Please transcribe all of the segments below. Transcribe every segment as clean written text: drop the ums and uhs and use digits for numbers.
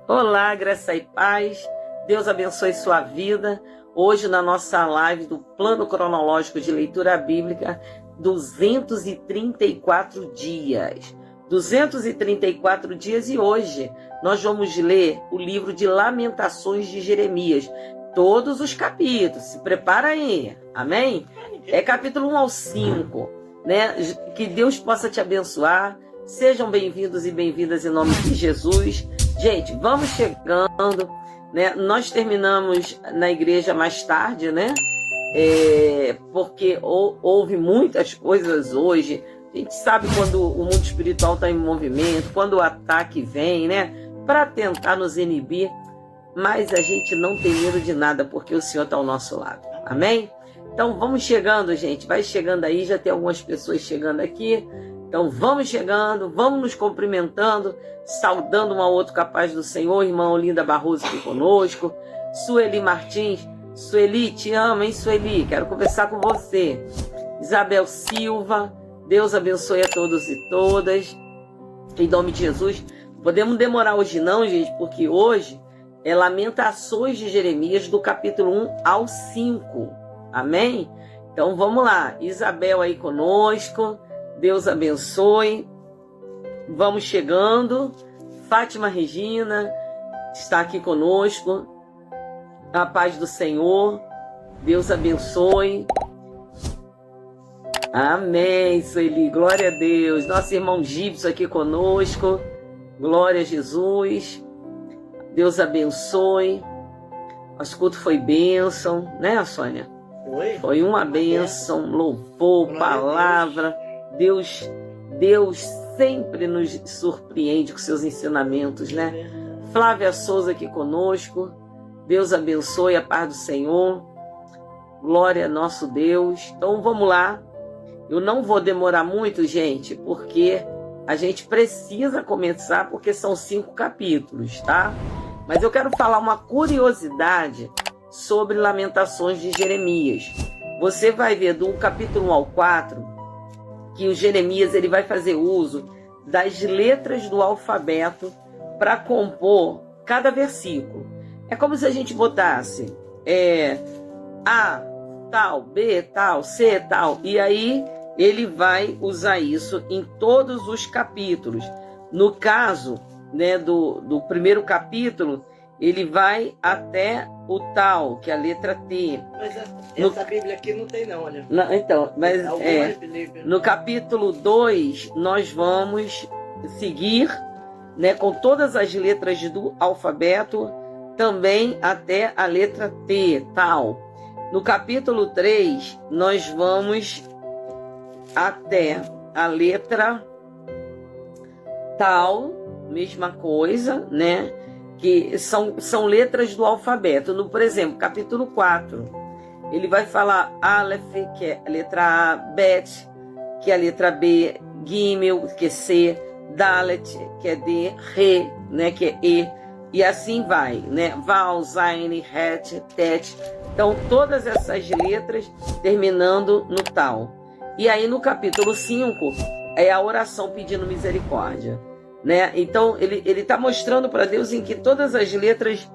Olá, graça e paz. Deus abençoe sua vida. Hoje na nossa live do Plano Cronológico de Leitura Bíblica, 234 dias. 234 dias e hoje nós vamos ler o livro de Lamentações de Jeremias. Todos os capítulos, se prepara aí, amém? É capítulo 1 ao 5, né? Que Deus possa te abençoar. Sejam bem-vindos e bem-vindas em nome de Jesus. Gente, vamos chegando, né? Nós terminamos na igreja mais tarde, né? Porque houve muitas coisas hoje. A gente sabe quando o mundo espiritual está em movimento, quando o ataque vem, né? Para tentar nos inibir. Mas a gente não tem medo de nada, porque o Senhor está ao nosso lado. Amém? Então vamos chegando, gente. Vai chegando aí, já tem algumas pessoas chegando aqui. Então vamos chegando, vamos nos cumprimentando, saudando um ao outro capaz do Senhor. Irmã Olinda Barroso aqui conosco. Sueli Martins. Sueli, te amo, hein, Sueli? Quero conversar com você. Isabel Silva. Deus abençoe a todos e todas. Em nome de Jesus. Podemos demorar hoje não, gente, porque hoje é Lamentações de Jeremias, do capítulo 1 ao 5. Amém? Então vamos lá. Isabel aí conosco. Deus abençoe. Vamos chegando. Fátima Regina está aqui conosco. A paz do Senhor. Deus abençoe. Amém, Sueli. Glória a Deus. Nosso irmão Gibson aqui conosco. Glória a Jesus. Deus abençoe. O culto foi bênção, né, Sônia? Foi uma bênção, louvor, palavra. Deus sempre nos surpreende com seus ensinamentos, né? Flávia Souza aqui conosco. Deus abençoe, a paz do Senhor. Glória a nosso Deus. Então vamos lá. Eu não vou demorar muito, gente, porque a gente precisa começar, porque são 5 capítulos, tá? Mas eu quero falar uma curiosidade sobre Lamentações de Jeremias. Você vai ver do capítulo 1 ao 4 que o Jeremias ele vai fazer uso das letras do alfabeto para compor cada versículo. É como se a gente botasse A tal, B tal, C tal, e aí ele vai usar isso em todos os capítulos. No caso, né, do primeiro capítulo, ele vai até o tal, que é a letra T. Mas essa Bíblia aqui não tem não, olha. Não, então, mas no capítulo 2, nós vamos seguir, né, com todas as letras do alfabeto, também até a letra T, tal. No capítulo 3, nós vamos até a letra tal, mesma coisa, né? Que são letras do alfabeto. Por exemplo, capítulo 4, ele vai falar Aleph, que é a letra A, Bet, que é a letra B, Gimel, que é C, Dalet, que é D, Re, né, que é E, e assim vai, né? Val, Zain, Het, Tet. Então, todas essas letras terminando no tal. E aí, no capítulo 5, é a oração pedindo misericórdia. Né? Então, ele está mostrando para Deus em que todas as letras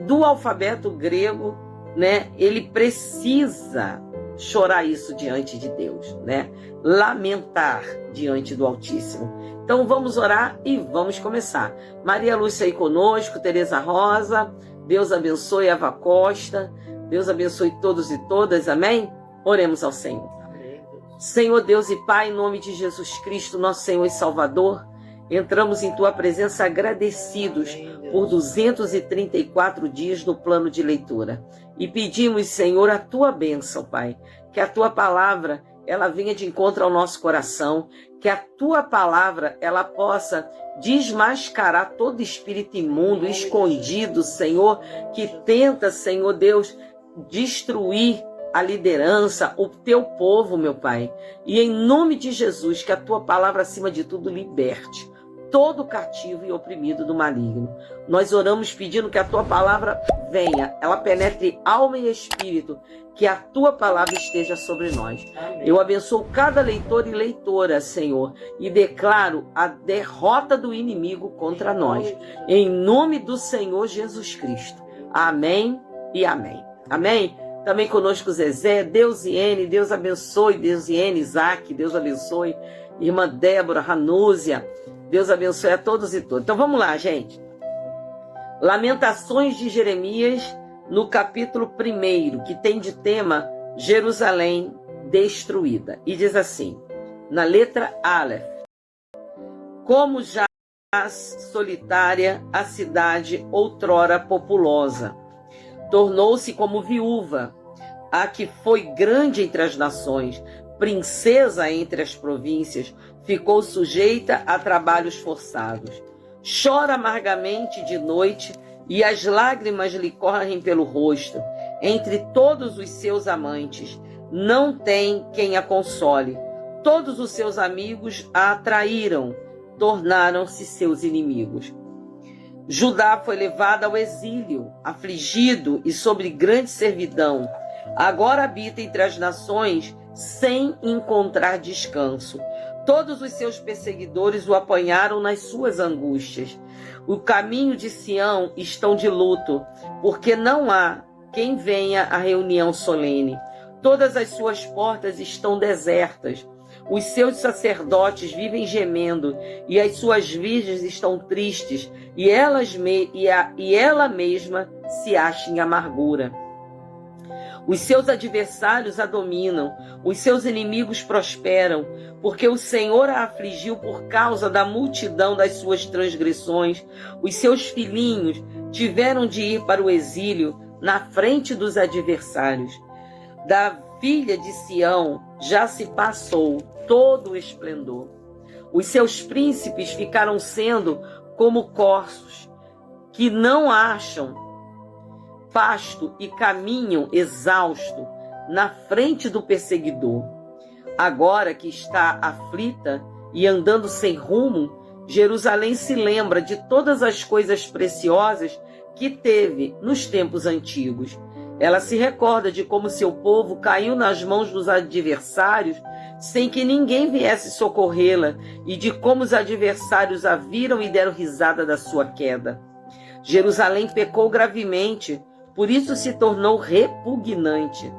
do alfabeto grego, né, ele precisa chorar isso diante de Deus, né? Lamentar diante do Altíssimo. Então, vamos orar e vamos começar. Maria Lúcia aí conosco, Tereza Rosa, Deus abençoe Eva Costa, Deus abençoe todos e todas, amém? Oremos ao Senhor. Amém. Senhor Deus e Pai, em nome de Jesus Cristo, nosso Senhor e Salvador, entramos em Tua presença agradecidos por 234 dias no plano de leitura. E pedimos, Senhor, a Tua bênção, Pai. Que a Tua palavra, ela venha de encontro ao nosso coração. Que a Tua palavra, ela possa desmascarar todo espírito imundo, escondido, Senhor, que tenta, Senhor Deus, destruir a liderança, o Teu povo, meu Pai. E em nome de Jesus, que a Tua palavra, acima de tudo, liberte todo cativo e oprimido do maligno. Nós oramos pedindo que a Tua palavra venha, ela penetre alma e espírito, que a tua palavra esteja sobre nós. Amém. Eu abençoo cada leitor e leitora, Senhor, e declaro a derrota do inimigo contra nós. Em nome do Senhor Jesus Cristo. Amém e amém. Amém? Também conosco Zezé, Deusiene, Deus abençoe, Deusiene, Isaac, Deus abençoe, irmã Débora, Ranúzia, Deus abençoe a todos e todas. Então vamos lá, gente. Lamentações de Jeremias, no capítulo 1, que tem de tema Jerusalém destruída. E diz assim, na letra Aleph: como jaz solitária a cidade outrora populosa, tornou-se como viúva, a que foi grande entre as nações, princesa entre as províncias, ficou sujeita a trabalhos forçados. Chora amargamente de noite e as lágrimas lhe correm pelo rosto. Entre todos os seus amantes, não tem quem a console. Todos os seus amigos a traíram, tornaram-se seus inimigos. Judá foi levado ao exílio, afligido e sob grande servidão. Agora habita entre as nações sem encontrar descanso. Todos os seus perseguidores o apanharam nas suas angústias. O caminho de Sião estão de luto, porque não há quem venha à reunião solene. Todas as suas portas estão desertas. Os seus sacerdotes vivem gemendo, e as suas virgens estão tristes, e ela mesma se acha em amargura. Os seus adversários a dominam, os seus inimigos prosperam, porque o Senhor a afligiu por causa da multidão das suas transgressões. Os seus filhinhos tiveram de ir para o exílio na frente dos adversários. Da filha de Sião já se passou todo o esplendor. Os seus príncipes ficaram sendo como corços, que não acham pasto e caminham exausto na frente do perseguidor. Agora que está aflita e andando sem rumo, Jerusalém se lembra de todas as coisas preciosas que teve nos tempos antigos. Ela se recorda de como seu povo caiu nas mãos dos adversários sem que ninguém viesse socorrê-la, e de como os adversários a viram e deram risada da sua queda. Jerusalém pecou gravemente, por isso se tornou repugnante.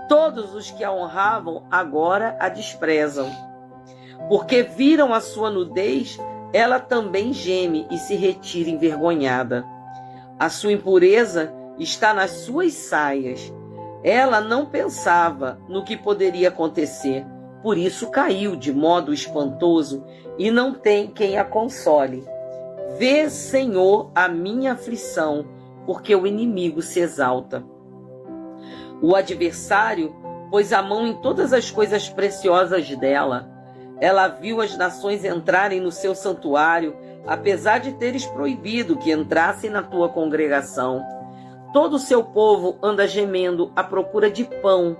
Todos os que a honravam agora a desprezam. Porque viram a sua nudez, ela também geme e se retira envergonhada. A sua impureza está nas suas saias. Ela não pensava no que poderia acontecer, por isso caiu de modo espantoso e não tem quem a console. Vê, Senhor, a minha aflição, porque o inimigo se exalta. O adversário pôs a mão em todas as coisas preciosas dela. Ela viu as nações entrarem no seu santuário, apesar de teres proibido que entrassem na tua congregação. Todo o seu povo anda gemendo à procura de pão.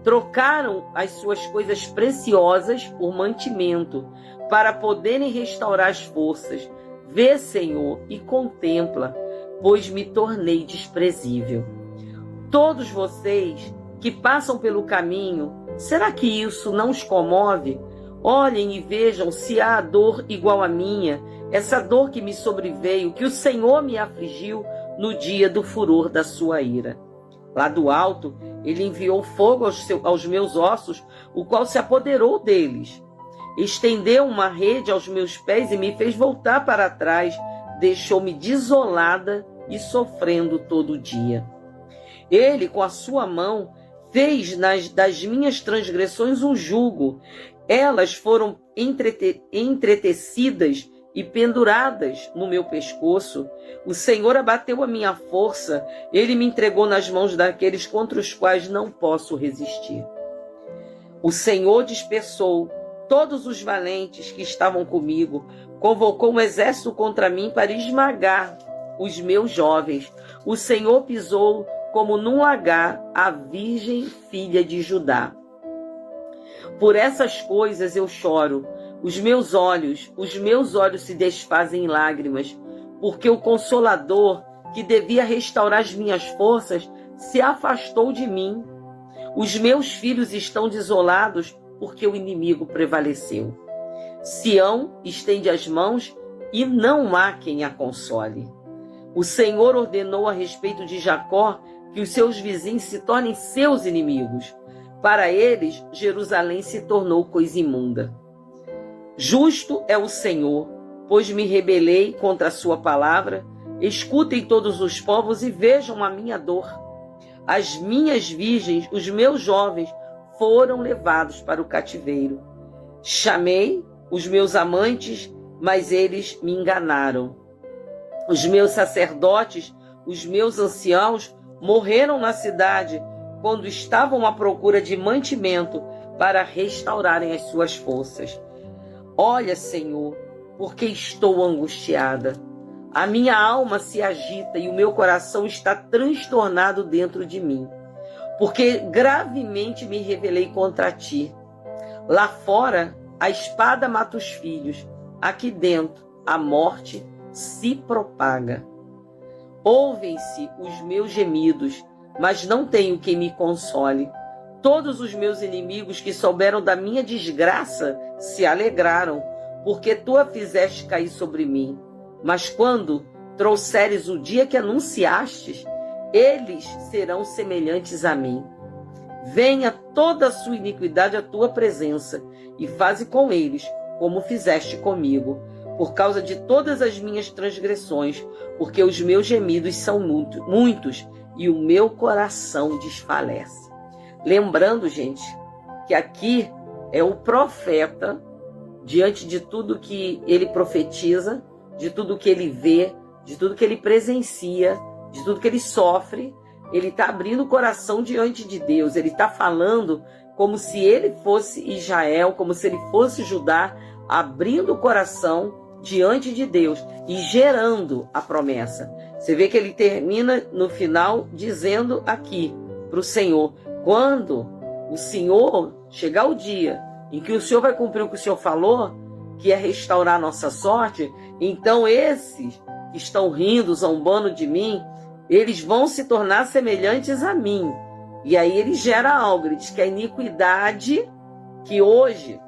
Trocaram as suas coisas preciosas por mantimento, para poderem restaurar as forças. Vê, Senhor, e contempla, pois me tornei desprezível. Todos vocês que passam pelo caminho, será que isso não os comove? Olhem e vejam se há dor igual à minha, essa dor que me sobreveio, que o Senhor me afligiu no dia do furor da sua ira. Lá do alto, ele enviou fogo aos meus ossos, o qual se apoderou deles. Estendeu uma rede aos meus pés e me fez voltar para trás, deixou-me desolada e sofrendo todo dia. Ele, com a sua mão, fez das minhas transgressões um jugo. Elas foram entretecidas e penduradas no meu pescoço. O Senhor abateu a minha força, ele me entregou nas mãos daqueles contra os quais não posso resistir. O Senhor dispersou todos os valentes que estavam comigo, convocou um exército contra mim para esmagar os meus jovens. O Senhor pisou como num lagar a virgem filha de Judá. Por essas coisas eu choro, os meus olhos se desfazem em lágrimas, porque o Consolador, que devia restaurar as minhas forças, se afastou de mim. Os meus filhos estão desolados porque o inimigo prevaleceu. Sião estende as mãos e não há quem a console. O Senhor ordenou a respeito de Jacó que os seus vizinhos se tornem seus inimigos. Para eles, Jerusalém se tornou coisa imunda. Justo é o Senhor, pois me rebelei contra a sua palavra. Escutem todos os povos e vejam a minha dor. As minhas virgens, os meus jovens, foram levados para o cativeiro. Chamei os meus amantes, mas eles me enganaram. Os meus sacerdotes, os meus anciãos, morreram na cidade quando estavam à procura de mantimento para restaurarem as suas forças. Olha, Senhor, porque estou angustiada. A minha alma se agita e o meu coração está transtornado dentro de mim, porque gravemente me rebelei contra ti. Lá fora, a espada mata os filhos. Aqui dentro, a morte se propaga. Ouvem-se os meus gemidos, mas não tenho quem me console. Todos os meus inimigos que souberam da minha desgraça se alegraram, porque tu a fizeste cair sobre mim. Mas quando trouxeres o dia que anunciastes, eles serão semelhantes a mim. Venha toda a sua iniquidade à tua presença, e faze com eles como fizeste comigo, por causa de todas as minhas transgressões, porque os meus gemidos são muitos, e o meu coração desfalece. Lembrando, gente, que aqui é o profeta, diante de tudo que ele profetiza, de tudo que ele vê, de tudo que ele presencia, de tudo que ele sofre, ele está abrindo o coração diante de Deus, ele está falando como se ele fosse Israel, como se ele fosse Judá, abrindo o coração diante de Deus e gerando a promessa. Você vê que ele termina no final dizendo aqui para o Senhor, quando o Senhor chegar o dia em que o Senhor vai cumprir o que o Senhor falou, que é restaurar a nossa sorte, então esses que estão rindo, zombando de mim, eles vão se tornar semelhantes a mim. E aí ele gera algo, ele diz que a iniquidade que hoje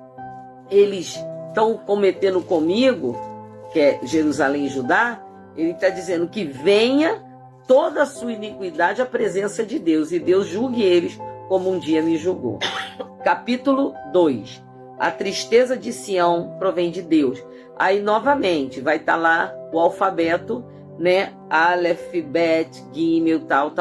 eles estão cometendo comigo, que é Jerusalém e Judá, ele está dizendo que venha toda a sua iniquidade à presença de Deus, e Deus julgue eles como um dia me julgou. Capítulo 2. A tristeza de Sião provém de Deus. Aí novamente vai estar lá o alfabeto, né? Aleph, Bet, Gimel, tal.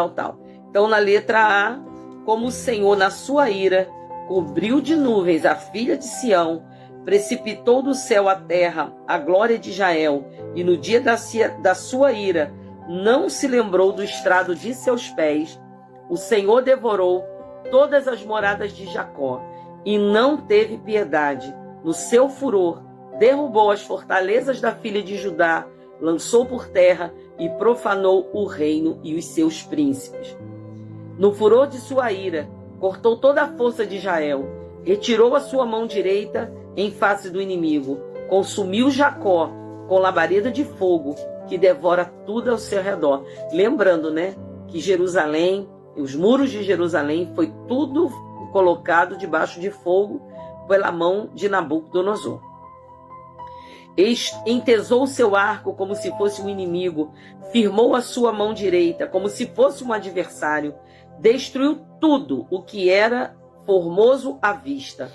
Então na letra A, como o Senhor na sua ira cobriu de nuvens a filha de Sião, precipitou do céu à terra a glória de Israel, e no dia da sua ira não se lembrou do estrado de seus pés, o Senhor devorou todas as moradas de Jacó, e não teve piedade. No seu furor, derrubou as fortalezas da filha de Judá, lançou por terra e profanou o reino e os seus príncipes. No furor de sua ira, cortou toda a força de Israel, retirou a sua mão direita em face do inimigo, consumiu Jacó com labareda de fogo, que devora tudo ao seu redor. Lembrando, né, que Jerusalém, os muros de Jerusalém, foi tudo colocado debaixo de fogo pela mão de Nabucodonosor. Entesou seu arco como se fosse um inimigo, firmou a sua mão direita como se fosse um adversário, destruiu tudo o que era formoso à vista,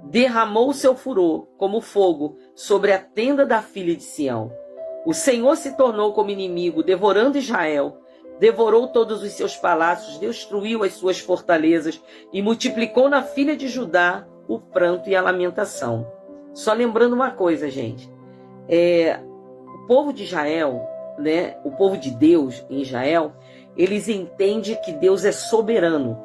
derramou seu furor como fogo sobre a tenda da filha de Sião. O Senhor se tornou como inimigo, devorando Israel, devorou todos os seus palácios, destruiu as suas fortalezas e multiplicou na filha de Judá o pranto e a lamentação. Só lembrando uma coisa, gente, o povo de Israel, né, o povo de Deus em Israel, eles entendem que Deus é soberano,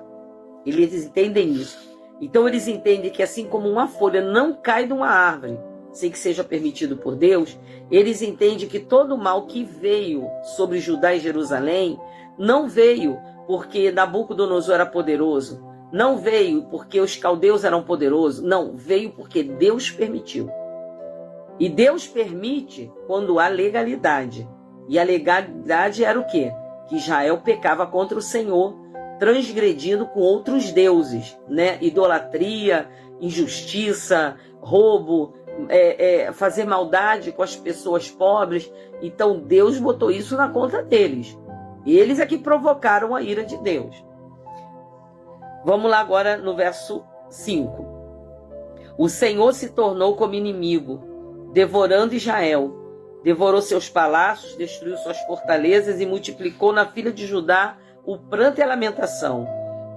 eles entendem isso. Então eles entendem que assim como uma folha não cai de uma árvore sem que seja permitido por Deus, eles entendem que todo o mal que veio sobre Judá e Jerusalém não veio porque Nabucodonosor era poderoso, não veio porque os caldeus eram poderosos, não, veio porque Deus permitiu. E Deus permite quando há legalidade. E a legalidade era o quê? Que Israel pecava contra o Senhor, transgredindo com outros deuses, né? Idolatria, injustiça, roubo, fazer maldade com as pessoas pobres. Então Deus botou isso na conta deles. Eles é que provocaram a ira de Deus. Vamos lá agora no verso 5. O Senhor se tornou como inimigo, devorando Israel. Devorou seus palácios, destruiu suas fortalezas e multiplicou na filha de Judá o pranto e a lamentação.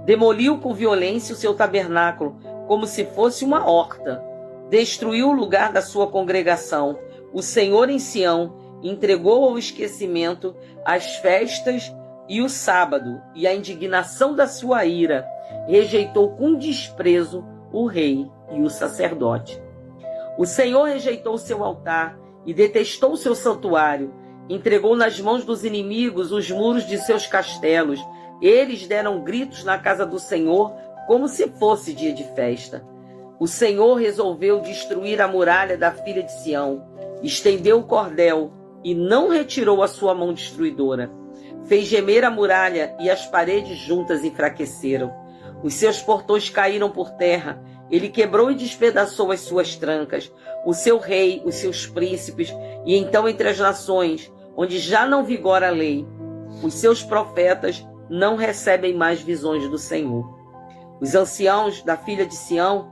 Demoliu com violência o seu tabernáculo, como se fosse uma horta. Destruiu o lugar da sua congregação. O Senhor em Sião entregou ao esquecimento as festas e o sábado, e a indignação da sua ira. Rejeitou com desprezo o rei e o sacerdote. O Senhor rejeitou o seu altar e detestou o seu santuário. Entregou nas mãos dos inimigos os muros de seus castelos. Eles deram gritos na casa do Senhor como se fosse dia de festa. O Senhor resolveu destruir a muralha da filha de Sião. Estendeu o cordel e não retirou a sua mão destruidora. Fez gemer a muralha e as paredes juntas enfraqueceram. Os seus portões caíram por terra. Ele quebrou e despedaçou as suas trancas. O seu rei, os seus príncipes, e então entre as nações, onde já não vigora a lei, os seus profetas não recebem mais visões do Senhor. Os anciãos da filha de Sião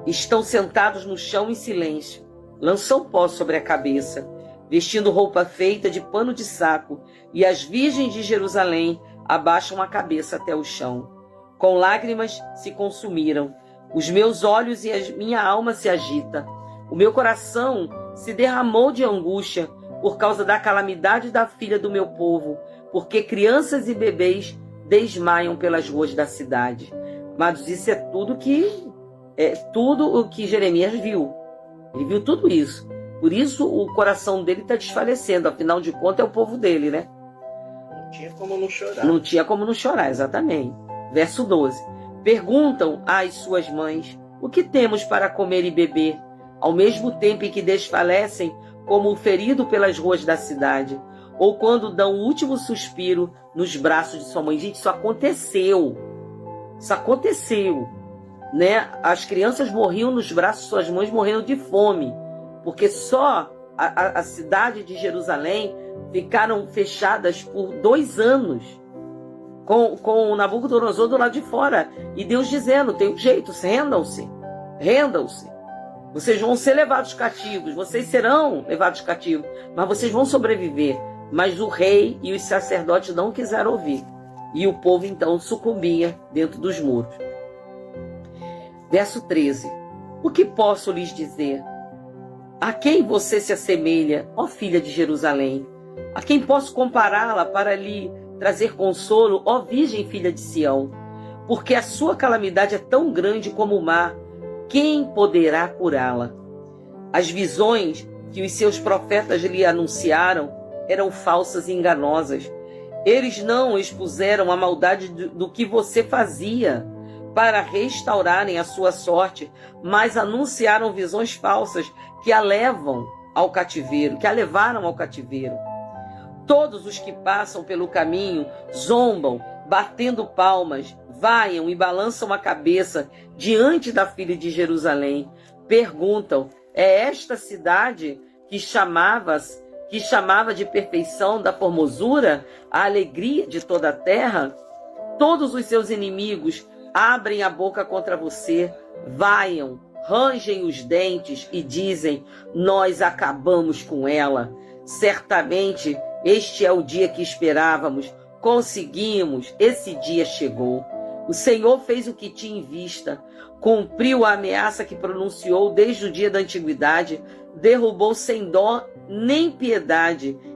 estão sentados no chão em silêncio, lançam pó sobre a cabeça, vestindo roupa feita de pano de saco, e as virgens de Jerusalém abaixam a cabeça até o chão. Com lágrimas se consumiram. Os meus olhos e a minha alma se agita. O meu coração se derramou de angústia por causa da calamidade da filha do meu povo, porque crianças e bebês desmaiam pelas ruas da cidade. Mas isso é tudo o que Jeremias viu. Ele viu tudo isso. Por isso o coração dele está desfalecendo. Afinal de contas, é o povo dele, né? Não tinha como não chorar. Não tinha como não chorar, exatamente. Verso 12. Perguntam às suas mães: o que temos para comer e beber? Ao mesmo tempo em que desfalecem como o ferido pelas ruas da cidade, ou quando dão o último suspiro nos braços de sua mãe. Gente, isso aconteceu. Isso aconteceu, né? As crianças morriam nos braços de suas mães, morrendo de fome, porque só a cidade de Jerusalém ficaram fechadas por 2 anos, com o Nabucodonosor do lado de fora, e Deus dizendo: tem um jeito, rendam-se, rendam-se. Vocês vão ser levados cativos, vocês serão levados cativos, mas vocês vão sobreviver. Mas o rei e os sacerdotes não quiseram ouvir. E o povo então sucumbia dentro dos muros. Verso 13. O que posso lhes dizer? A quem você se assemelha, ó filha de Jerusalém? A quem posso compará-la para lhe trazer consolo, ó virgem filha de Sião? Porque a sua calamidade é tão grande como o mar. Quem poderá curá-la? As visões que os seus profetas lhe anunciaram eram falsas e enganosas. Eles não expuseram a maldade do que você fazia para restaurarem a sua sorte, mas anunciaram visões falsas que a levam ao cativeiro, que a levaram ao cativeiro. Todos os que passam pelo caminho zombam, batendo palmas, vaiam e balançam a cabeça diante da filha de Jerusalém. Perguntam: é esta cidade que chamava de perfeição da formosura, a alegria de toda a terra? Todos os seus inimigos abrem a boca contra você, vaiam, rangem os dentes e dizem: nós acabamos com ela. Certamente este é o dia que esperávamos. Conseguimos, esse dia chegou. O Senhor fez o que tinha em vista, cumpriu a ameaça que pronunciou desde o dia da antiguidade, derrubou sem dó nem piedade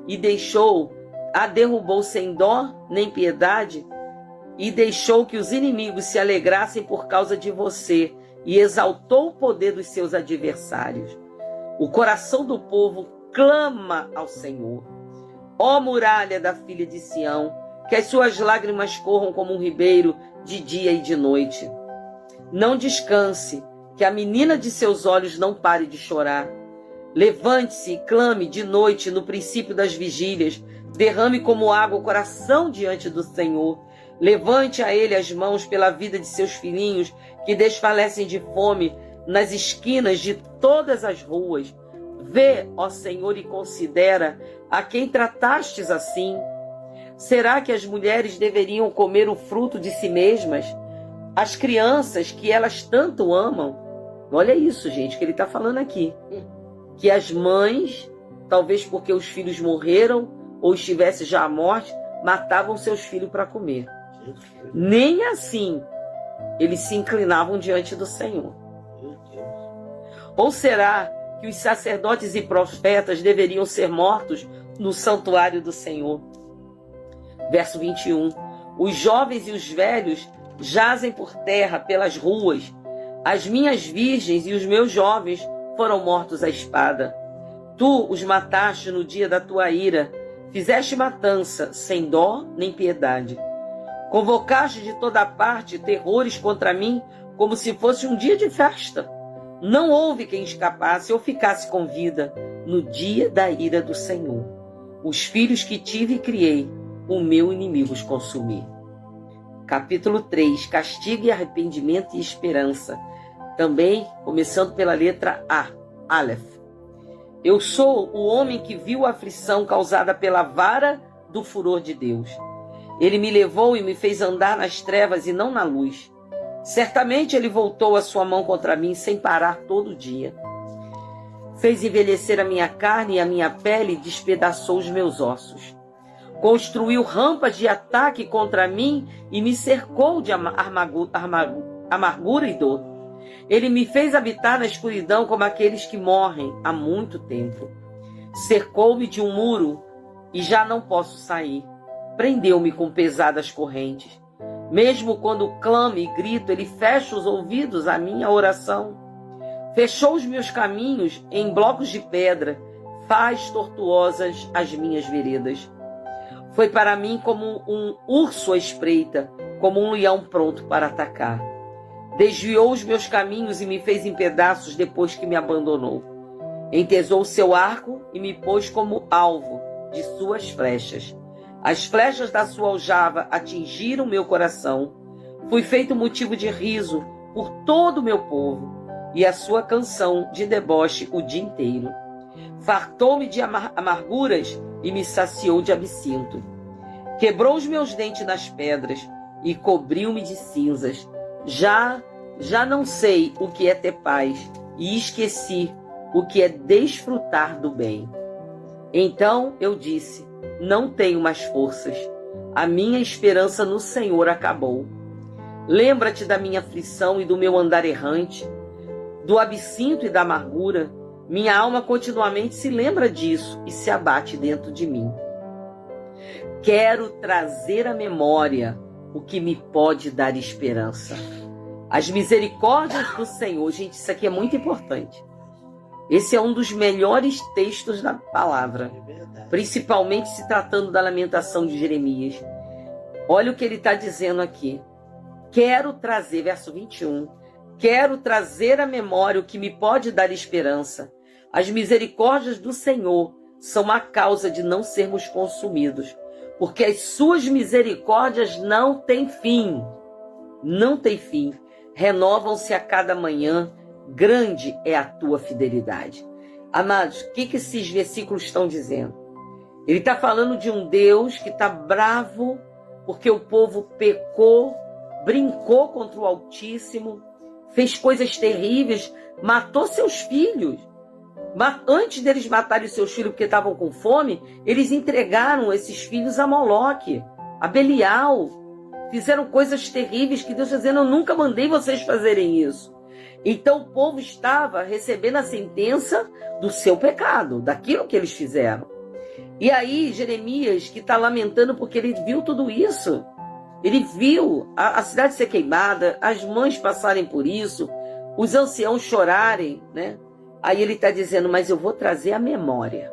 e deixou que os inimigos se alegrassem por causa de você, e exaltou o poder dos seus adversários. O coração do povo clama ao Senhor. Ó muralha da filha de Sião, que as suas lágrimas corram como um ribeiro de dia e de noite. Não descanse, que a menina de seus olhos não pare de chorar. Levante-se e clame de noite no princípio das vigílias. Derrame como água o coração diante do Senhor. Levante a ele as mãos pela vida de seus filhinhos que desfalecem de fome nas esquinas de todas as ruas. Vê, ó Senhor, e considera a quem tratastes assim. Será que as mulheres deveriam comer o fruto de si mesmas? As crianças que elas tanto amam? Olha isso, gente, que ele está falando aqui. Que as mães, talvez porque os filhos morreram ou estivesse já à morte, matavam seus filhos para comer. Nem assim eles se inclinavam diante do Senhor. Ou será que os sacerdotes e profetas deveriam ser mortos no santuário do Senhor? Verso 21. Os jovens e os velhos jazem por terra pelas ruas. As minhas virgens e os meus jovens foram mortos à espada. Tu os mataste no dia da tua ira. Fizeste matança, sem dó nem piedade. Convocaste de toda parte terrores contra mim, como se fosse um dia de festa. Não houve quem escapasse ou ficasse com vida no dia da ira do Senhor. Os filhos que tive e criei, o meu inimigo os consumi. Capítulo 3. Castigo e arrependimento e esperança. Também, começando pela letra A, Aleph. Eu sou o homem que viu a aflição causada pela vara do furor de Deus. Ele me levou e me fez andar nas trevas e não na luz. Certamente ele voltou a sua mão contra mim sem parar todo dia. Fez envelhecer a minha carne e a minha pele e despedaçou os meus ossos. Construiu rampas de ataque contra mim e me cercou de amargura e dor. Ele me fez habitar na escuridão como aqueles que morrem há muito tempo. Cercou-me de um muro e já não posso sair. Prendeu-me com pesadas correntes. Mesmo quando clamo e grito, ele fecha os ouvidos à minha oração. Fechou os meus caminhos em blocos de pedra, faz tortuosas as minhas veredas. Foi para mim como um urso à espreita, como um leão pronto para atacar. Desviou os meus caminhos e me fez em pedaços depois que me abandonou. Entesou seu arco e me pôs como alvo de suas flechas. As flechas da sua aljava atingiram meu coração. Fui feito motivo de riso por todo o meu povo, e a sua canção de deboche o dia inteiro. Fartou-me de amarguras e me saciou de absinto. Quebrou os meus dentes nas pedras e cobriu-me de cinzas. Já não sei o que é ter paz e esqueci o que é desfrutar do bem. Então eu disse: não tenho mais forças. A minha esperança no Senhor acabou. Lembra-te da minha aflição e do meu andar errante, do absinto e da amargura. Minha alma continuamente se lembra disso e se abate dentro de mim. Quero trazer à memória o que me pode dar esperança. As misericórdias do Senhor. Gente, isso aqui é muito importante. Esse é um dos melhores textos da palavra, principalmente se tratando da lamentação de Jeremias. Olha o que ele está dizendo aqui. Quero trazer, verso 21, quero trazer à memória o que me pode dar esperança. As misericórdias do Senhor são a causa de não sermos consumidos, porque as suas misericórdias não têm fim. Não têm fim. Renovam-se a cada manhã. Grande é a tua fidelidade. Amados, o que esses versículos estão dizendo? Ele está falando de um Deus que está bravo porque o povo pecou, brincou contra o Altíssimo, fez coisas terríveis, matou seus filhos. Antes deles matarem seus filhos porque estavam com fome, eles entregaram esses filhos a Moloque, a Belial. Fizeram coisas terríveis que Deus está dizendo: eu nunca mandei vocês fazerem isso. Então o povo estava recebendo a sentença do seu pecado, daquilo que eles fizeram. E aí Jeremias, que está lamentando porque ele viu tudo isso. Ele viu a cidade ser queimada, as mães passarem por isso, os anciãos chorarem, né? Aí ele está dizendo: mas eu vou trazer a memória.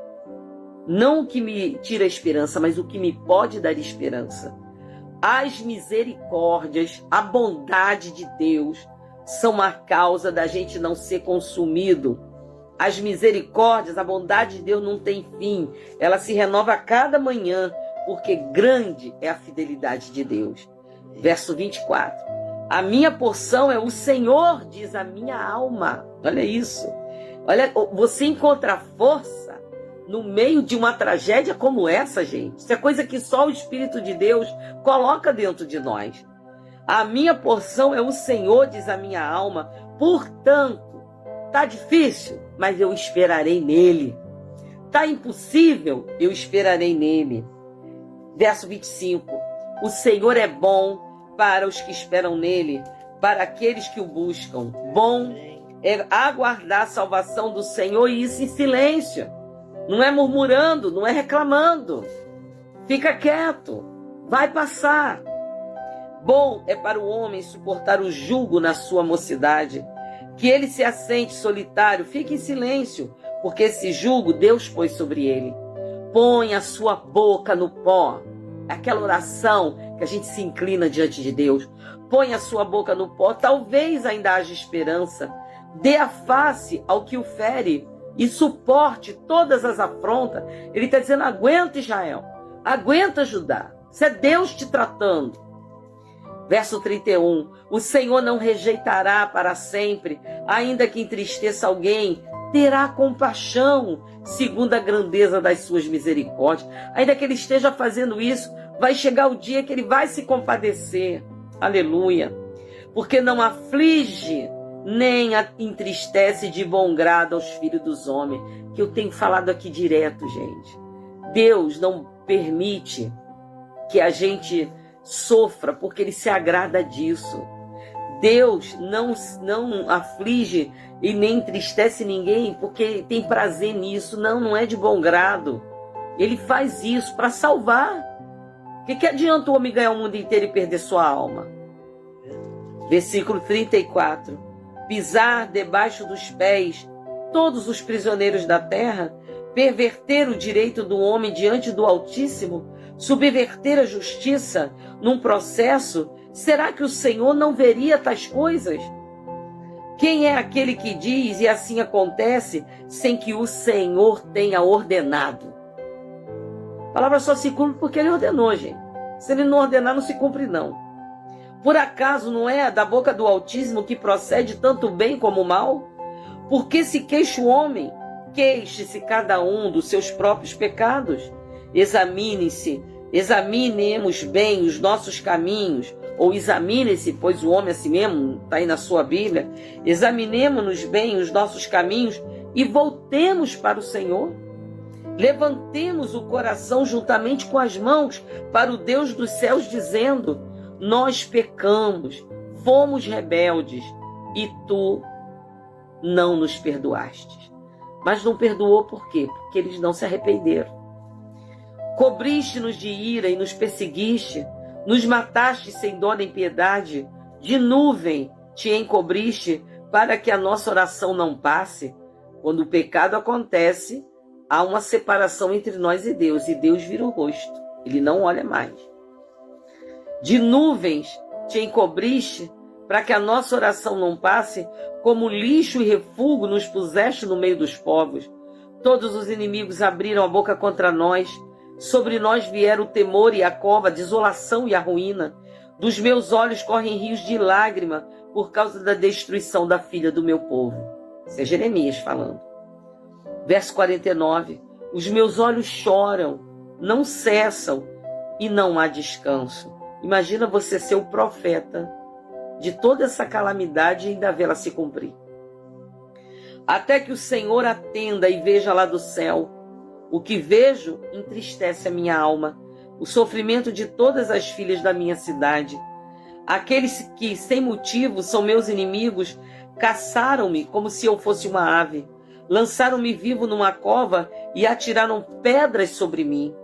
Não o que me tira a esperança, mas o que me pode dar esperança. As misericórdias, a bondade de Deus são a causa da gente não ser consumido. As misericórdias, a bondade de Deus não tem fim. Ela se renova a cada manhã, porque grande é a fidelidade de Deus. Verso 24. A minha porção é o Senhor, diz a minha alma. Olha isso. Olha, você encontra força no meio de uma tragédia como essa, gente. Isso é coisa que só o Espírito de Deus coloca dentro de nós. A minha porção é o Senhor, diz a minha alma. Portanto, tá difícil, mas eu esperarei nele. Tá impossível, eu esperarei nele. Verso 25. O Senhor é bom para os que esperam nele, para aqueles que o buscam. Bom é aguardar a salvação do Senhor, e isso em silêncio. Não é murmurando, não é reclamando. Fica quieto, vai passar. Bom é para o homem suportar o jugo na sua mocidade. Que ele se assente solitário, fique em silêncio, porque esse jugo Deus pôs sobre ele. Põe a sua boca no pó. Aquela oração que a gente se inclina diante de Deus. Põe a sua boca no pó, talvez ainda haja esperança. Dê a face ao que o fere e suporte todas as afrontas. Ele está dizendo, aguenta Israel, aguenta Judá. Isso é Deus te tratando. Verso 31, o Senhor não rejeitará para sempre, ainda que entristeça alguém, terá compaixão, segundo a grandeza das suas misericórdias. Ainda que ele esteja fazendo isso, vai chegar o dia que ele vai se compadecer. Aleluia. Porque não aflige, nem entristece de bom grado aos filhos dos homens. Que eu tenho falado aqui direto, gente. Deus não permite que a gente sofra, porque ele se agrada disso. Deus não aflige e nem entristece ninguém porque tem prazer nisso. Não é de bom grado. Ele faz isso para salvar. O que adianta o homem ganhar o mundo inteiro e perder sua alma? Versículo 34. Pisar debaixo dos pés todos os prisioneiros da terra, perverter o direito do homem diante do Altíssimo, subverter a justiça num processo, será que o Senhor não veria tais coisas? Quem é aquele que diz e assim acontece sem que o Senhor tenha ordenado? A palavra só se cumpre porque ele ordenou, gente. Se ele não ordenar, não se cumpre, não. Por acaso não é da boca do Altíssimo que procede tanto o bem como o mal? Porque se queixa o homem, queixe-se cada um dos seus próprios pecados. Examinemos bem os nossos caminhos, ou examine-se, pois o homem é assim mesmo, está aí na sua Bíblia. Examinemos bem os nossos caminhos e voltemos para o Senhor. Levantemos o coração juntamente com as mãos para o Deus dos céus, dizendo: nós pecamos, fomos rebeldes, e tu não nos perdoaste. Mas não perdoou por quê? Porque eles não se arrependeram. Cobriste-nos de ira e nos perseguiste, nos mataste sem dó nem piedade, de nuvem te encobriste para que a nossa oração não passe. Quando o pecado acontece, há uma separação entre nós e Deus vira o rosto, ele não olha mais. De nuvens te encobriste para que a nossa oração não passe, como lixo e refúgio nos puseste no meio dos povos. Todos os inimigos abriram a boca contra nós, sobre nós vieram o temor e a cova, a desolação e a ruína. Dos meus olhos correm rios de lágrima por causa da destruição da filha do meu povo. Isso é Jeremias falando. Verso 49. Os meus olhos choram, não cessam e não há descanso. Imagina você ser o profeta de toda essa calamidade e ainda vê-la se cumprir. Até que o Senhor atenda e veja lá do céu. O que vejo entristece a minha alma, o sofrimento de todas as filhas da minha cidade. Aqueles que, sem motivo, são meus inimigos, caçaram-me como se eu fosse uma ave. Lançaram-me vivo numa cova e atiraram pedras sobre mim.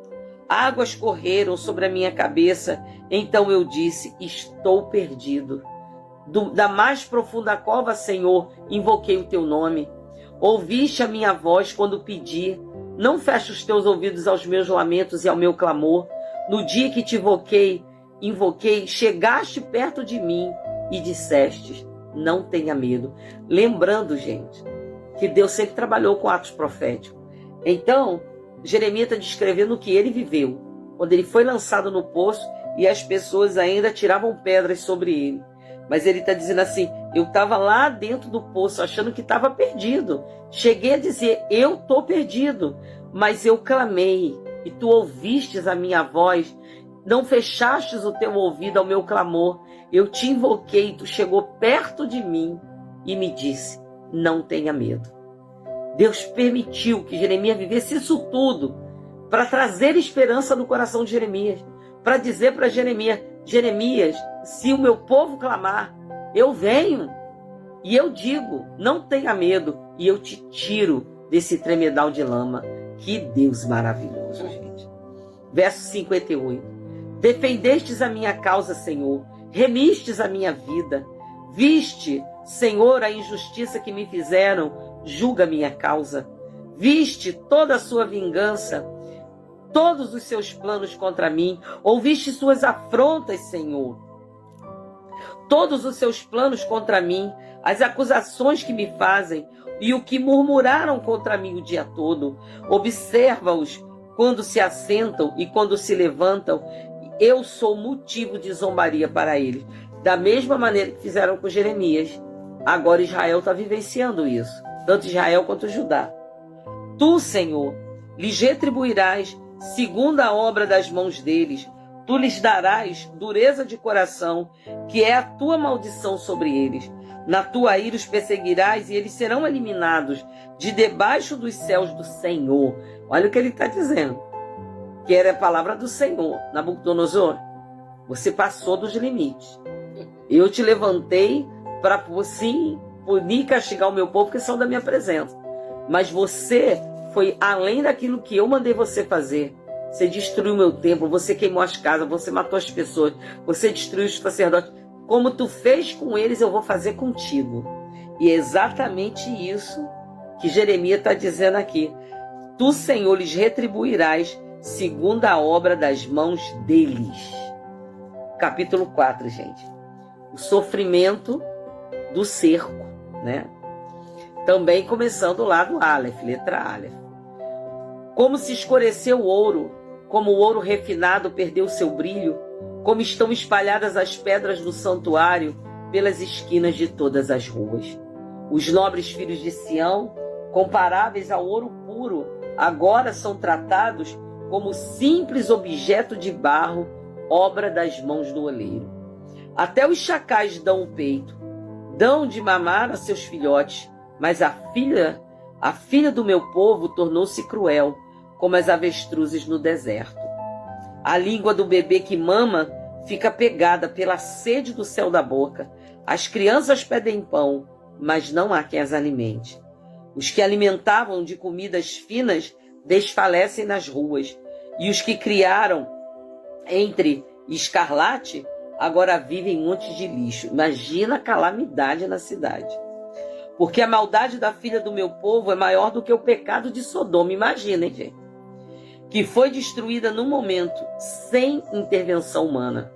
Águas correram sobre a minha cabeça. Então eu disse: estou perdido. Da mais profunda cova, Senhor, invoquei o teu nome. Ouviste a minha voz quando pedi. Não feche os teus ouvidos aos meus lamentos e ao meu clamor. No dia que te invoquei, chegaste perto de mim e disseste: não tenha medo. Lembrando, gente, que Deus sempre trabalhou com atos proféticos. Então, Jeremias está descrevendo o que ele viveu. Quando ele foi lançado no poço, e as pessoas ainda tiravam pedras sobre ele. Mas ele está dizendo assim, eu estava lá dentro do poço achando que estava perdido. Cheguei a dizer, eu estou perdido, mas eu clamei e tu ouvistes a minha voz, não fechastes o teu ouvido ao meu clamor. Eu te invoquei, tu chegou perto de mim e me disse, não tenha medo. Deus permitiu que Jeremias vivesse isso tudo para trazer esperança no coração de Jeremias, para dizer para Jeremias, Jeremias, se o meu povo clamar, eu venho e eu digo, não tenha medo, e eu te tiro desse tremedal de lama. Que Deus maravilhoso, gente. Verso 58. Defendestes a minha causa, Senhor, remistes a minha vida. Viste, Senhor, a injustiça que me fizeram, julga minha causa. Viste toda a sua vingança, todos os seus planos contra mim. Ouviste suas afrontas, Senhor. Todos os seus planos contra mim, as acusações que me fazem e o que murmuraram contra mim o dia todo. Observa-os quando se assentam e quando se levantam. Eu sou motivo de zombaria para eles. Da mesma maneira que fizeram com Jeremias, agora Israel está vivenciando isso. Tanto Israel quanto Judá. Tu, Senhor, lhes retribuirás segundo a obra das mãos deles. Tu lhes darás dureza de coração, que é a tua maldição sobre eles. Na tua ira os perseguirás e eles serão eliminados de debaixo dos céus do Senhor. Olha o que ele está dizendo. Que era a palavra do Senhor. Nabucodonosor, você passou dos limites. Eu te levantei para você punir e castigar o meu povo que são da minha presença. Mas você foi além daquilo que eu mandei você fazer. Você destruiu o meu templo, você queimou as casas, você matou as pessoas, você destruiu os sacerdotes. Como tu fez com eles, eu vou fazer contigo. E é exatamente isso que Jeremias está dizendo aqui. Tu, Senhor, lhes retribuirás segundo a obra das mãos deles. Capítulo 4, gente. O sofrimento do cerco, né? Também começando lá do Aleph, letra Aleph. Como se escureceu o ouro, como o ouro refinado perdeu seu brilho, como estão espalhadas as pedras do santuário pelas esquinas de todas as ruas. Os nobres filhos de Sião, comparáveis ao ouro puro, agora são tratados como simples objeto de barro, obra das mãos do oleiro. Até os chacais dão o peito, dão de mamar a seus filhotes, mas a filha do meu povo tornou-se cruel, como as avestruzes no deserto. A língua do bebê que mama fica pegada pela sede do céu da boca. As crianças pedem pão, mas não há quem as alimente. Os que alimentavam de comidas finas desfalecem nas ruas, e os que criaram entre escarlate agora vivem em montes de lixo. Imagina a calamidade na cidade. Porque a maldade da filha do meu povo é maior do que o pecado de Sodoma. Imaginem, gente. Que foi destruída num momento, sem intervenção humana.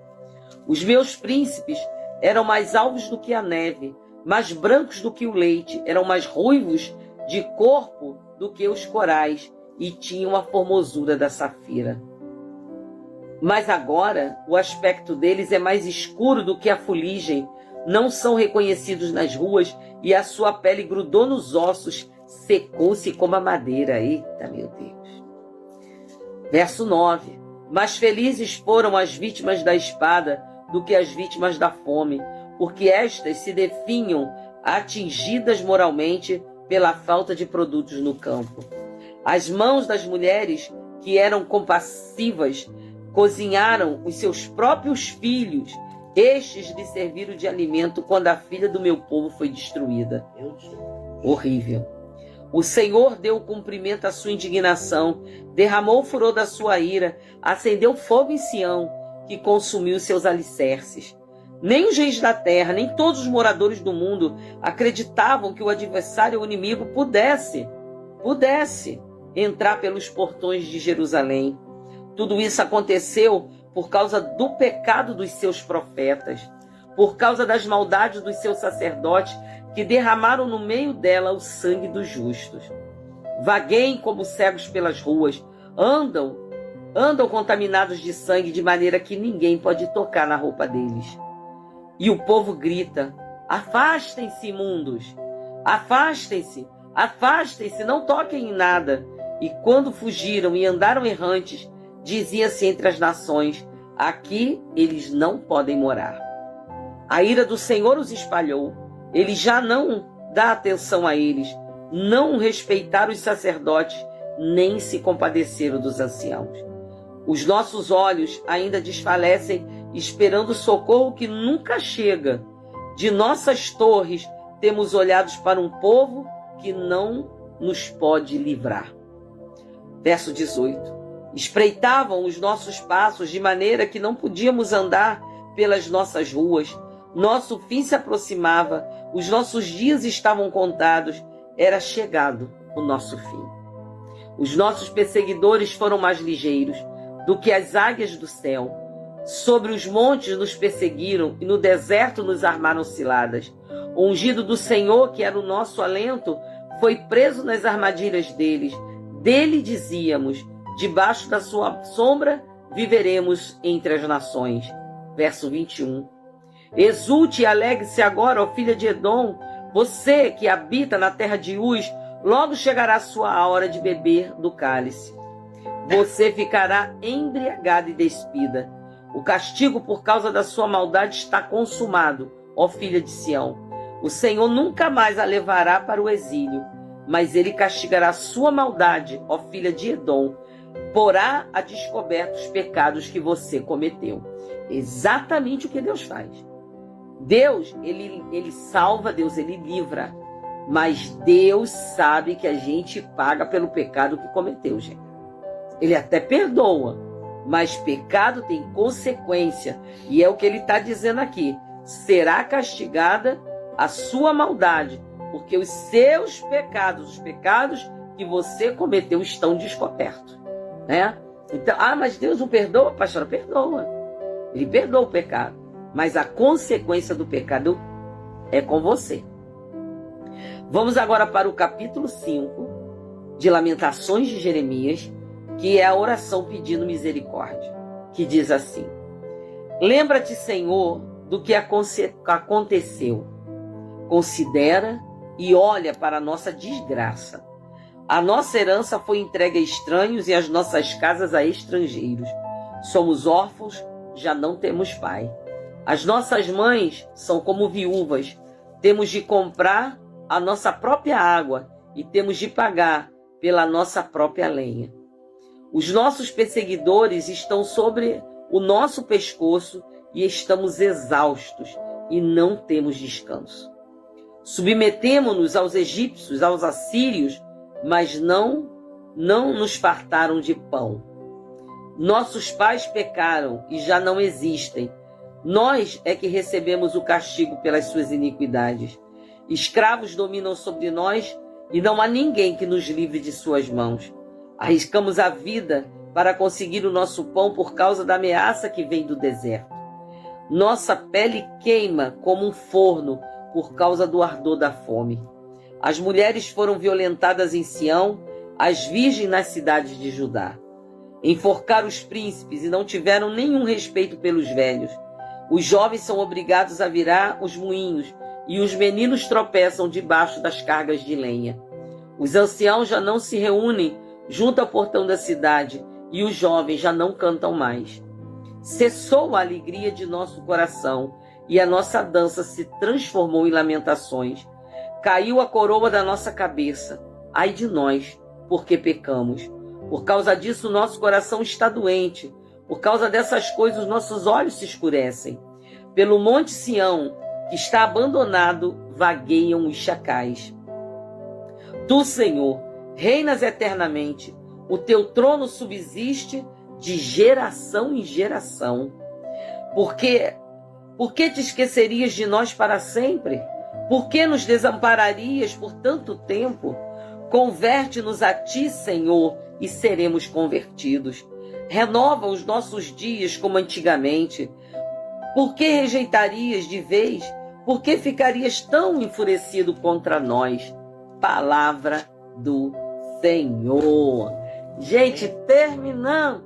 Os meus príncipes eram mais alvos do que a neve, mais brancos do que o leite, eram mais ruivos de corpo do que os corais, e tinham a formosura da safira. Mas agora, o aspecto deles é mais escuro do que a fuligem, não são reconhecidos nas ruas, e a sua pele grudou nos ossos, secou-se como a madeira. Eita, meu Deus! Verso 9. Mas felizes foram as vítimas da espada do que as vítimas da fome, porque estas se definham atingidas moralmente pela falta de produtos no campo. As mãos das mulheres que eram compassivas cozinharam os seus próprios filhos. Estes lhe serviram de alimento quando a filha do meu povo foi destruída. Horrível. O Senhor deu cumprimento à sua indignação, derramou o furor da sua ira, acendeu fogo em Sião, que consumiu seus alicerces. Nem os reis da terra, nem todos os moradores do mundo acreditavam que o adversário, o inimigo, pudesse entrar pelos portões de Jerusalém. Tudo isso aconteceu por causa do pecado dos seus profetas, por causa das maldades dos seus sacerdotes, que derramaram no meio dela o sangue dos justos. Vagueiem como cegos pelas ruas, andam andam contaminados de sangue de maneira que ninguém pode tocar na roupa deles. E o povo grita: afastem-se, imundos! Afastem-se! Afastem-se! Não toquem em nada! E quando fugiram e andaram errantes, dizia-se entre as nações: aqui eles não podem morar. A ira do Senhor os espalhou. Ele já não dá atenção a eles, não respeitaram os sacerdotes, nem se compadeceram dos anciãos. Os nossos olhos ainda desfalecem, esperando socorro que nunca chega. De nossas torres temos olhado para um povo que não nos pode livrar. Verso 18. Espreitavam os nossos passos de maneira que não podíamos andar pelas nossas ruas. Nosso fim se aproximava, os nossos dias estavam contados, era chegado o nosso fim. Os nossos perseguidores foram mais ligeiros do que as águias do céu. Sobre os montes nos perseguiram e no deserto nos armaram ciladas. O ungido do Senhor, que era o nosso alento, foi preso nas armadilhas deles. Dele dizíamos: debaixo da sua sombra viveremos entre as nações. Verso 21. Exulte e alegre-se agora, ó filha de Edom, você que habita na terra de Uz, logo chegará a sua hora de beber do cálice. Você ficará embriagada e despida. O castigo por causa da sua maldade está consumado, ó filha de Sião. O Senhor nunca mais a levará para o exílio, mas ele castigará a sua maldade, ó filha de Edom, porá a descoberto os pecados que você cometeu. Exatamente o que Deus faz. Deus, ele salva, Deus, ele livra. Mas Deus sabe que a gente paga pelo pecado que cometeu, gente. Ele até perdoa, mas pecado tem consequência. E é o que ele está dizendo aqui. Será castigada a sua maldade, porque os seus pecados, os pecados que você cometeu, estão descobertos, né? Então, mas Deus não perdoa? Pastora, perdoa. Ele perdoa o pecado, mas a consequência do pecado é com você. Vamos agora para o capítulo 5 de Lamentações de Jeremias, que é a oração pedindo misericórdia, que diz assim: lembra-te, Senhor, do que aconteceu. Considera e olha para a nossa desgraça. A nossa herança foi entregue a estranhos e as nossas casas a estrangeiros. Somos órfãos, já não temos pai. As nossas mães são como viúvas. Temos de comprar a nossa própria água e temos de pagar pela nossa própria lenha. Os nossos perseguidores estão sobre o nosso pescoço e estamos exaustos e não temos descanso. Submetemo-nos aos egípcios, aos assírios, mas não nos fartaram de pão. Nossos pais pecaram e já não existem. Nós é que recebemos o castigo pelas suas iniquidades. Escravos dominam sobre nós e não há ninguém que nos livre de suas mãos. Arriscamos a vida para conseguir o nosso pão por causa da ameaça que vem do deserto. Nossa pele queima como um forno por causa do ardor da fome. As mulheres foram violentadas em Sião, as virgens nas cidades de Judá. Enforcaram os príncipes e não tiveram nenhum respeito pelos velhos. Os jovens são obrigados a virar os moinhos e os meninos tropeçam debaixo das cargas de lenha. Os anciãos já não se reúnem junto ao portão da cidade e os jovens já não cantam mais. Cessou a alegria de nosso coração e a nossa dança se transformou em lamentações. Caiu a coroa da nossa cabeça. Ai de nós, porque pecamos. Por causa disso, nosso coração está doente. Por causa dessas coisas, nossos olhos se escurecem. Pelo monte Sião, que está abandonado, vagueiam os chacais. Tu, Senhor, reinas eternamente. O teu trono subsiste de geração em geração. Por que te esquecerias de nós para sempre? Por que nos desampararias por tanto tempo? Converte-nos a ti, Senhor, e seremos convertidos. Renova os nossos dias como antigamente. Por que rejeitarias de vez? Por que ficarias tão enfurecido contra nós? Palavra do Senhor. Gente, terminando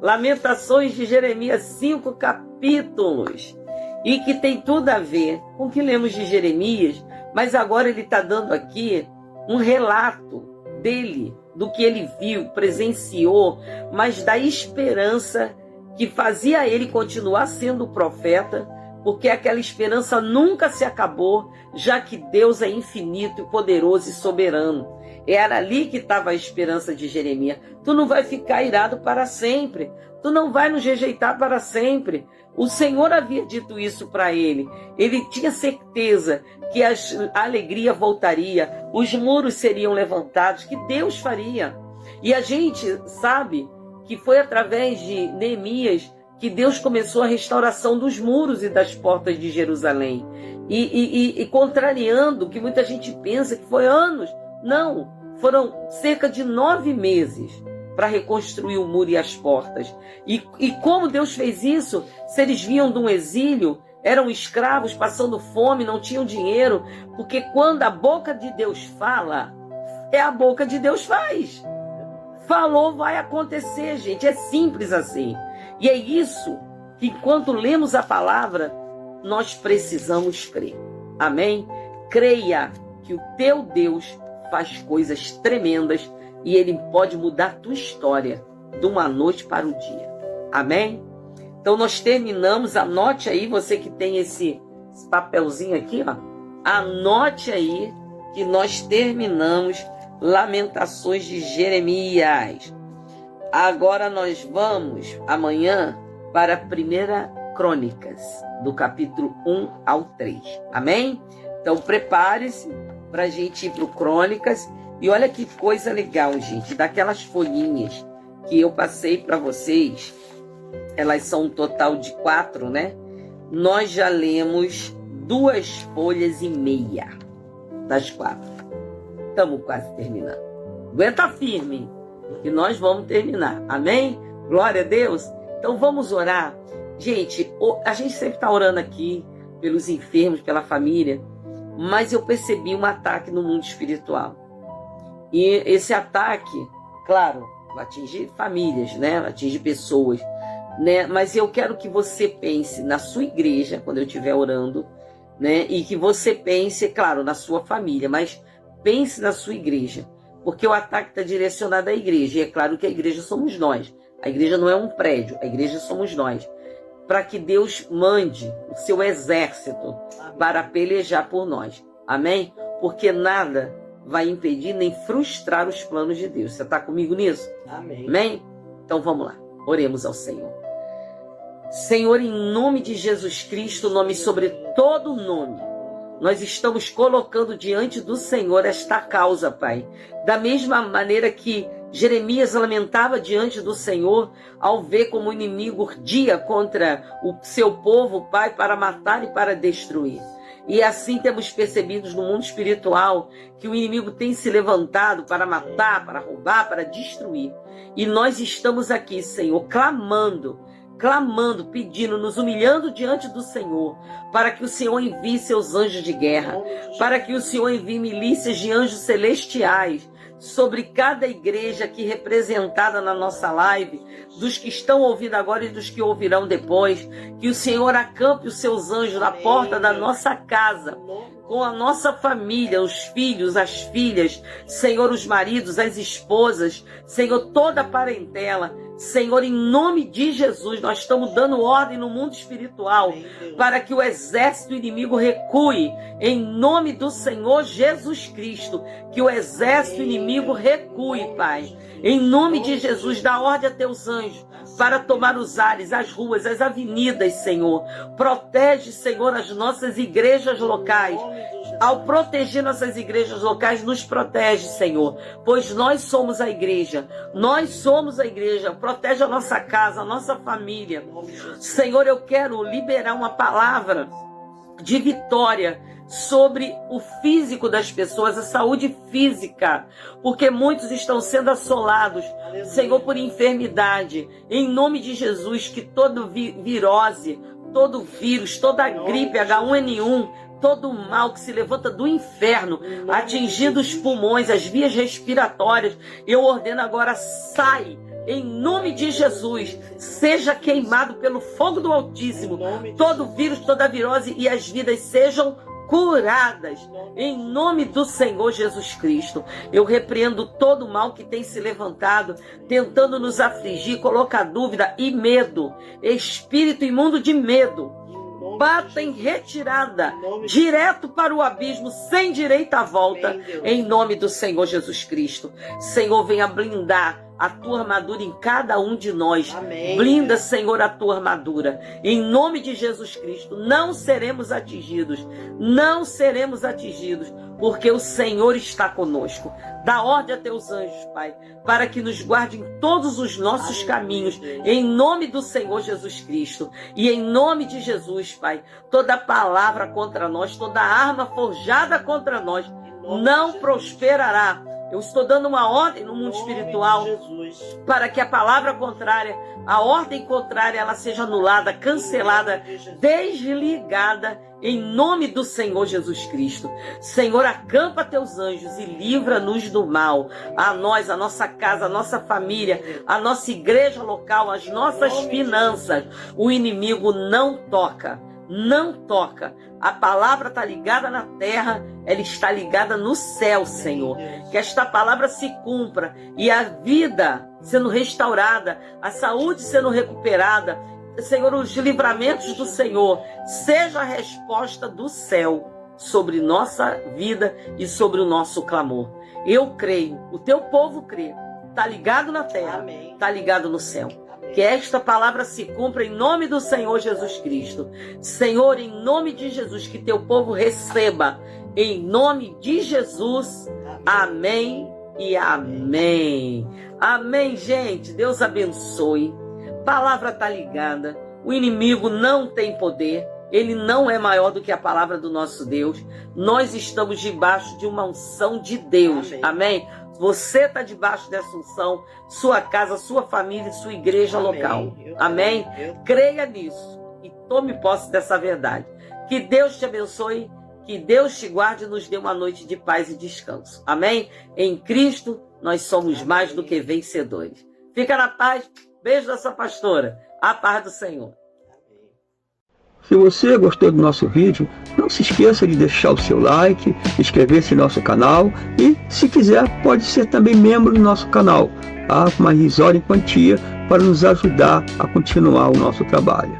Lamentações de Jeremias, 5 capítulos. E que tem tudo a ver com o que lemos de Jeremias, mas agora ele está dando aqui um relato dele, do que ele viu, presenciou, mas da esperança que fazia ele continuar sendo profeta, porque aquela esperança nunca se acabou, já que Deus é infinito e poderoso e soberano. Era ali que estava a esperança de Jeremias. Tu não vai ficar irado para sempre, tu não vai nos rejeitar para sempre. O Senhor havia dito isso para ele. Ele tinha certeza que a alegria voltaria, os muros seriam levantados, que Deus faria. E a gente sabe que foi através de Neemias que Deus começou a restauração dos muros e das portas de Jerusalém. E contrariando o que muita gente pensa que foi anos. Não, foram cerca de 9 meses para reconstruir o muro e as portas. E como Deus fez isso? Se eles vinham de um exílio, eram escravos, passando fome, não tinham dinheiro, porque quando a boca de Deus fala, é a boca de Deus faz. Falou, vai acontecer, gente. É simples assim. E é isso que, enquanto lemos a palavra, nós precisamos crer. Amém? Creia que o teu Deus faz coisas tremendas e ele pode mudar a tua história de uma noite para o dia. Amém? Então nós terminamos, anote aí, você que tem esse papelzinho aqui, ó, anote aí que nós terminamos Lamentações de Jeremias. Agora nós vamos amanhã para 1 Crônicas, do capítulo 1 ao 3. Amém? Então prepare-se para a gente ir para o Crônicas. E olha que coisa legal, gente, daquelas folhinhas que eu passei para vocês, elas são um total de 4, né? Nós já lemos 2 folhas e meia das 4. Estamos quase terminando. Aguenta firme, que nós vamos terminar. Amém? Glória a Deus. Então vamos orar. Gente, a gente sempre está orando aqui pelos enfermos, pela família, mas eu percebi um ataque no mundo espiritual. E esse ataque, claro, vai atingir famílias, né? Vai atingir pessoas, né? Mas eu quero que você pense na sua igreja, quando eu estiver orando, né? E que você pense, claro, na sua família, mas pense na sua igreja, porque o ataque está direcionado à igreja. E é claro que a igreja somos nós. A igreja não é um prédio, a igreja somos nós. Para que Deus mande o seu exército para pelejar por nós. Amém? Porque nada vai impedir nem frustrar os planos de Deus. Você está comigo nisso? Amém. Amém? Então vamos lá. Oremos ao Senhor. Senhor, em nome de Jesus Cristo, nome sobre todo nome, nós estamos colocando diante do Senhor esta causa, Pai. Da mesma maneira que Jeremias lamentava diante do Senhor ao ver como o inimigo urdia contra o seu povo, Pai, para matar e para destruir. E assim temos percebido no mundo espiritual que o inimigo tem se levantado para matar, para roubar, para destruir. E nós estamos aqui, Senhor, clamando, pedindo, nos humilhando diante do Senhor, para que o Senhor envie seus anjos de guerra, para que o Senhor envie milícias de anjos celestiais sobre cada igreja aqui representada na nossa live, dos que estão ouvindo agora e dos que ouvirão depois, que o Senhor acampe os seus anjos na porta da nossa casa, com a nossa família, os filhos, as filhas, Senhor, os maridos, as esposas, Senhor, toda a parentela. Senhor, em nome de Jesus, nós estamos dando ordem no mundo espiritual para que o exército inimigo recue, em nome do Senhor Jesus Cristo, que o exército inimigo recue, Pai. Em nome de Jesus, dá ordem a teus anjos para tomar os ares, as ruas, as avenidas, Senhor. Protege, Senhor, as nossas igrejas locais. Ao proteger nossas igrejas locais, nos protege, Senhor, pois nós somos a igreja. Nós somos a igreja. Protege a nossa casa, a nossa família. Senhor, eu quero liberar uma palavra de vitória sobre o físico das pessoas, a saúde física, porque muitos estão sendo assolados, Senhor, por enfermidade. Em nome de Jesus, que toda virose, todo vírus, toda gripe H1N1, todo mal que se levanta do inferno, atingindo os pulmões, as vias respiratórias, eu ordeno agora, sai em nome de Jesus, seja queimado pelo fogo do Altíssimo, todo vírus, toda virose, e as vidas sejam curadas, em nome do Senhor Jesus Cristo. Eu repreendo todo o mal que tem se levantado, tentando nos afligir, colocar dúvida e medo, espírito imundo de medo, bata em retirada, direto para o abismo, sem direito à volta, em nome do Senhor Jesus Cristo. Senhor, venha blindar a tua armadura em cada um de nós. Amém. Blinda, Senhor, a tua armadura. Em nome de Jesus Cristo, não seremos atingidos. Não seremos atingidos, porque o Senhor está conosco. Dá ordem a teus anjos, Pai, para que nos guarde em todos os nossos caminhos, em nome do Senhor Jesus Cristo. E em nome de Jesus, Pai, toda palavra contra nós, toda arma forjada contra nós, não prosperará. Eu estou dando uma ordem no mundo espiritual para que a palavra contrária, a ordem contrária, ela seja anulada, cancelada, desligada, em nome do Senhor Jesus Cristo. Senhor, acampa teus anjos e livra-nos do mal. A nós, a nossa casa, a nossa família, a nossa igreja local, as nossas finanças. O inimigo não toca. Não toca. A palavra está ligada na terra, ela está ligada no céu, Senhor. Que esta palavra se cumpra e a vida sendo restaurada, a saúde sendo recuperada, Senhor, os livramentos do Senhor, seja a resposta do céu sobre nossa vida e sobre o nosso clamor. Eu creio, o teu povo crê, está ligado na terra, está ligado no céu. Que esta palavra se cumpra em nome do Senhor Jesus Cristo. Senhor, em nome de Jesus, que teu povo receba, em nome de Jesus. Amém e amém. Amém, gente. Deus abençoe. Palavra está ligada. O inimigo não tem poder. Ele não é maior do que a palavra do nosso Deus. Nós estamos debaixo de uma unção de Deus. Amém? Você está debaixo dessa unção, sua casa, sua família e sua igreja local. Amém? Creia nisso e tome posse dessa verdade. Que Deus te abençoe, que Deus te guarde e nos dê uma noite de paz e descanso. Amém? Em Cristo nós somos mais do que vencedores. Fica na paz. Beijo da sua pastora. A paz do Senhor. Se você gostou do nosso vídeo, não se esqueça de deixar o seu like, inscrever-se no nosso canal e, se quiser, pode ser também membro do nosso canal. Há uma irrisória quantia para nos ajudar a continuar o nosso trabalho.